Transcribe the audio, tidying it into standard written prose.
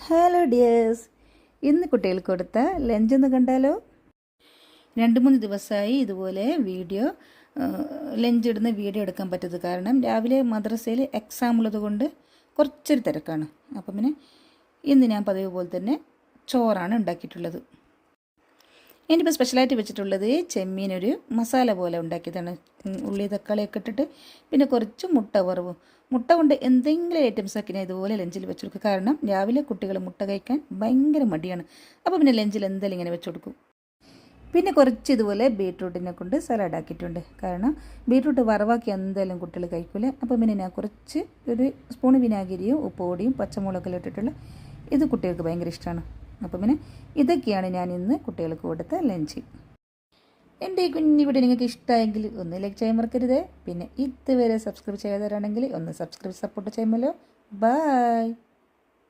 Hello dears, ഇന്ന് കുട്ടികൾക്ക് കൊടുത്ത ലഞ്ച് ഒന്ന് കണ്ടാലോ. 2-3 ദിവസമായി ഇതുപോലെ ലഞ്ച് ഇടുന്ന വീഡിയോ എടുക്കാൻ പറ്റത്. കാരണം രാവിലെ മദ്രസയിൽ എക്സാം ഉള്ളത് കൊണ്ട് കുറച്ചൊരു തിരക്കാണ്. അപ്പം പിന്നെ ഇന്ന് ഞാൻ പതിവ് പോലെ തന്നെ ചോറാണ് ഉണ്ടാക്കിയിട്ടുള്ളത്. എനിക്കിപ്പോൾ സ്പെഷ്യലായിട്ട് വെച്ചിട്ടുള്ളത് ചെമ്മീനൊരു മസാല പോലെ ഉണ്ടാക്കിയതാണ്. ഉള്ളി തക്കാളിയൊക്കെ ഇട്ടിട്ട് പിന്നെ കുറച്ച് മുട്ട വറവും. മുട്ട കൊണ്ട് എന്തെങ്കിലും ഐറ്റംസൊക്കെ ഞാൻ ഇതുപോലെ ലഞ്ചിൽ വെച്ച് കൊടുക്കും. കാരണം രാവിലെ കുട്ടികൾ മുട്ട കഴിക്കാൻ ഭയങ്കര മടിയാണ്. അപ്പോൾ പിന്നെ ലഞ്ചിൽ എന്തായാലും ഇങ്ങനെ വെച്ച് കൊടുക്കും. പിന്നെ കുറച്ച് ഇതുപോലെ ബീട്രൂട്ടിനെ കൊണ്ട് സലാഡ് ആക്കിയിട്ടുണ്ട്. കാരണം ബീട്രൂട്ട് വറവാക്കി എന്തായാലും കുട്ടികൾ കഴിക്കില്ല. അപ്പോൾ പിന്നെ ഞാൻ കുറച്ച് ഒരു സ്പൂൺ വിനാഗിരിയും ഉപ്പുപൊടിയും പച്ചമുളകൊക്കെ ഇട്ടിട്ടുള്ള ഇത് കുട്ടികൾക്ക് ഭയങ്കര ഇഷ്ടമാണ്. അപ്പോൾ പിന്നെ ഇതൊക്കെയാണ് ഞാൻ ഇന്ന് കുട്ടികൾക്ക് കൊടുത്ത ലഞ്ച്. എൻ്റെ ഈ കുഞ്ഞു വീഡിയോ നിങ്ങൾക്ക് ഇഷ്ടമായെങ്കിൽ ഒന്ന് ലൈക്ക് ചെയ്യാൻ മറക്കരുത്. പിന്നെ ഇതുവരെ സബ്സ്ക്രൈബ് ചെയ്യാത്തവരാണെങ്കിൽ ഒന്ന് സബ്സ്ക്രൈബ് സപ്പോർട്ട് ചെയ്യുമല്ലോ. ബൈ.